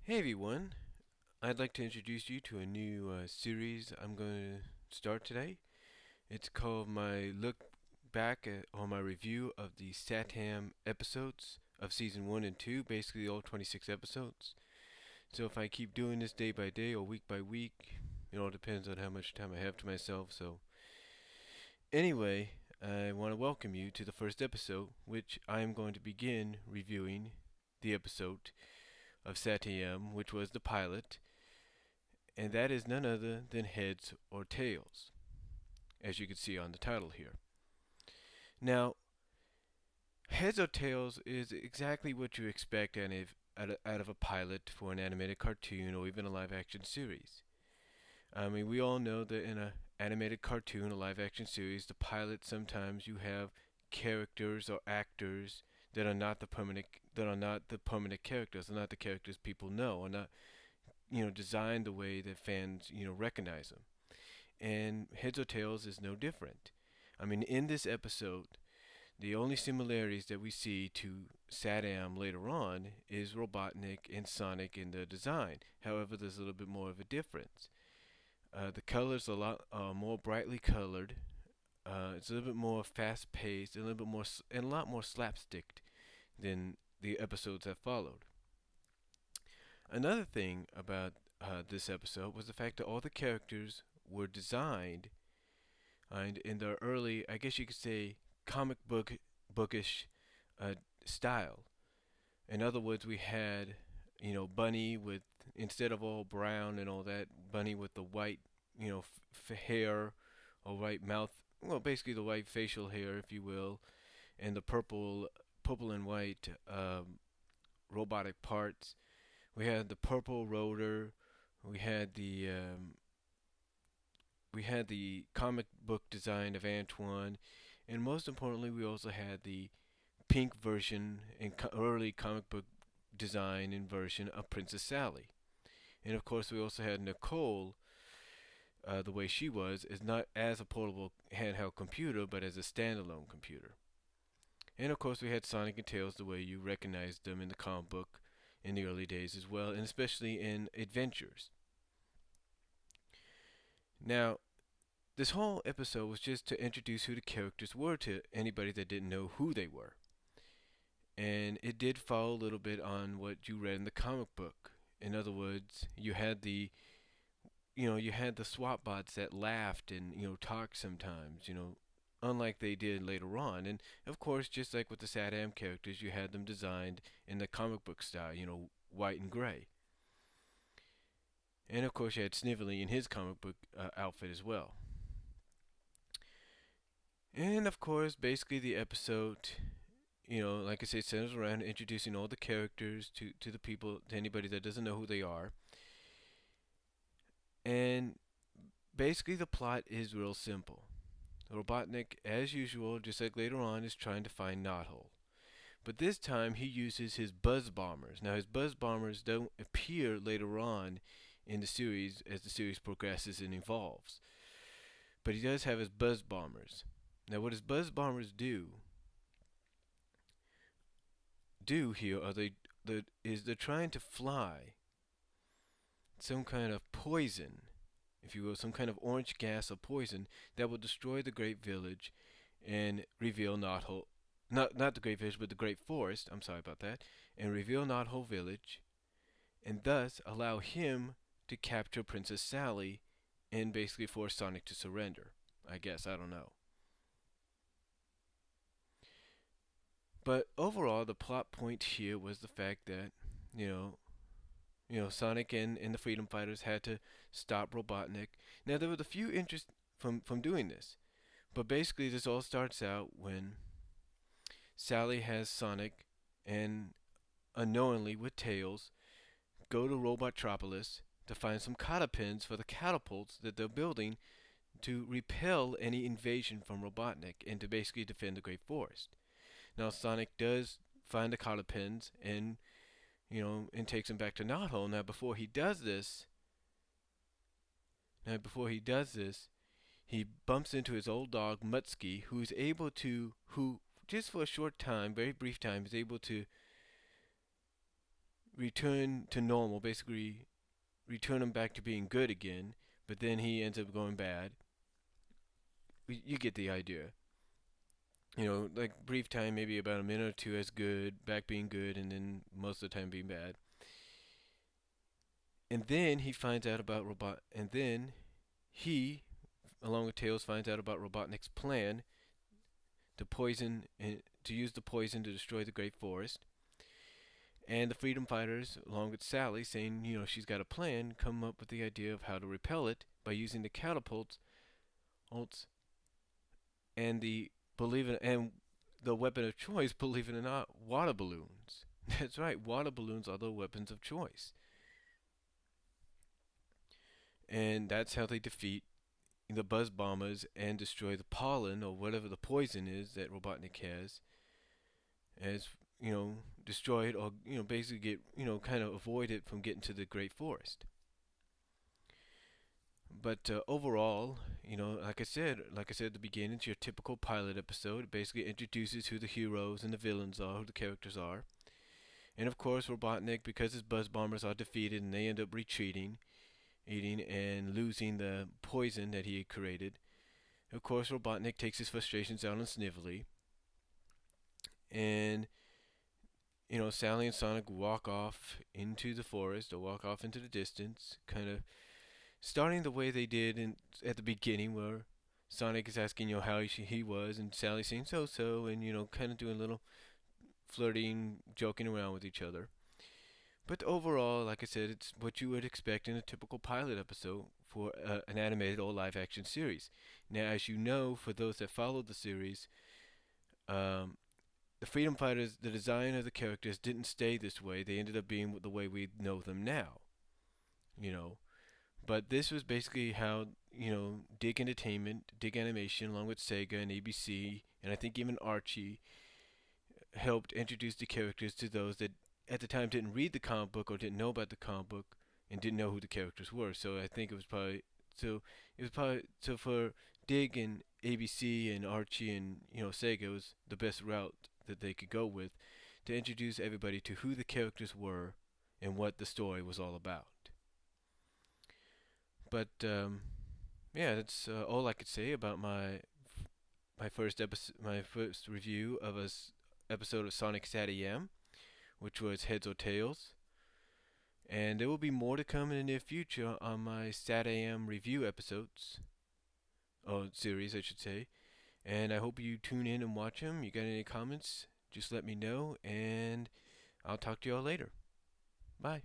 Hey everyone, I'd like to introduce you to a new series I'm going to start today. It's called my look back on my review of the SatAM episodes of season 1 and 2, basically all 26 episodes. So if I keep doing this day by day or week by week, it all depends on how much time I have to myself. So anyway, I want to welcome you to the first episode, which I am going to begin reviewing the episode of SatAM, which was the pilot, and that is none other than Heads or Tails, as you can see on the title here. Now, Heads or Tails is exactly what you expect out of a pilot for an animated cartoon or even a live action series. I mean, we all know that in an animated cartoon, a live action series, the pilot sometimes you have characters or actors that are not the permanent characters, are not the characters people know, are not designed the way that fans recognize them. And Heads or Tails is no different. I mean, in this episode, the only similarities that we see to SatAM later on is Robotnik and Sonic in the design. However, there's a little bit more of a difference. The colors are a lot more brightly colored. It's a little bit more fast-paced, a little bit more, and a lot more slapstick than the episodes that followed. Another thing about this episode was the fact that all the characters were designed and in the early, I guess you could say, bookish uh, style. In other words, we had, Bunny with, instead of all brown and all that, Bunny with the white, hair or white mouth, well, basically the white facial hair, if you will, and the purple and white robotic parts. We had the purple rotor. We had the um, we had the comic book design of Antoine, and most importantly, we also had the pink version and early comic book design and version of Princess Sally. And of course, we also had Nicole, the way she was, is not as a portable handheld computer, but as a standalone computer. And of course, we had Sonic and Tails the way you recognized them in the comic book in the early days as well, and especially in Adventures. Now, this whole episode was just to introduce who the characters were to anybody that didn't know who they were. And it did follow a little bit on what you read in the comic book. In other words, you had the SWAT bots that laughed and, talked sometimes, unlike they did later on. And of course, just like with the SatAM characters, you had them designed in the comic book style, white and gray. And of course, you had Snively in his comic book outfit as well. And of course, basically the episode, like I said, centers around introducing all the characters to the people, to anybody that doesn't know who they are. And basically the plot is real simple. Robotnik, as usual, just like later on, is trying to find Knothole. But this time he uses his buzz bombers. Now his buzz bombers don't appear later on in the series as the series progresses and evolves. But he does have his buzz bombers. Now what his buzz bombers do here are they're trying to fly some kind of poison, if you will, some kind of orange gas or poison that will destroy the Great Village and reveal Knothole, not the Great Village, but the Great Forest. I'm sorry about that, and reveal Knothole Village, and thus allow him to capture Princess Sally, and basically force Sonic to surrender. I guess I don't know. But overall, the plot point here was the fact that, you know, Sonic and the Freedom Fighters had to stop Robotnik. Now there were a few interests from doing this, but basically this all starts out when Sally has Sonic and unknowingly with Tails go to Robotropolis to find some catapins for the catapults that they're building to repel any invasion from Robotnik and to basically defend the Great Forest. Now Sonic does find the catapins and takes him back to Knothole. Before he does this, he bumps into his old dog Mutsky, who just for a short time, very brief time, is able to return to normal, basically return him back to being good again, but then he ends up going bad. You get the idea. Like brief time, maybe about a minute or two as good, back being good, and then most of the time being bad. And then he finds out about and then he, along with Tails, finds out about Robotnik's plan to poison and to use the poison to destroy the Great Forest. And the freedom fighters, along with Sally, saying she's got a plan, come up with the idea of how to repel it by using the catapults, and the weapon of choice, believe it or not, water balloons. That's right, water balloons are the weapons of choice, and that's how they defeat the buzz bombers and destroy the pollen or whatever the poison is that Robotnik has, as destroy it, or basically get kind of avoid it from getting to the Great Forest. But overall, like I said at the beginning, it's your typical pilot episode. It basically introduces who the heroes and the villains are, who the characters are. And of course, Robotnik, because his buzz bombers are defeated and they end up retreating, eating and losing the poison that he had created. Of course, Robotnik takes his frustrations out on Snively. And Sally and Sonic walk off into the forest or walk off into the distance, kind of starting the way they did at the beginning, where Sonic is asking how he was, and Sally saying so, and kind of doing a little flirting, joking around with each other. But overall, like I said, it's what you would expect in a typical pilot episode for an animated or live action series. Now, as you know, for those that followed the series, um, the Freedom Fighters, the design of the characters didn't stay this way. They ended up being the way we know them now. You know, but this was basically how Dig Entertainment, Dig Animation, along with Sega and ABC, and I think even Archie, helped introduce the characters to those that at the time didn't read the comic book or didn't know about the comic book and didn't know who the characters were. So I think it was probably for Dig and ABC and Archie and Sega, it was the best route that they could go with to introduce everybody to who the characters were and what the story was all about. But yeah, that's all I could say about my first review of episode of Sonic SatAM, which was Heads or Tails. And there will be more to come in the near future on my SatAM review episodes, or series, I should say. And I hope you tune in and watch them. You got any comments? Just let me know, and I'll talk to y'all later. Bye.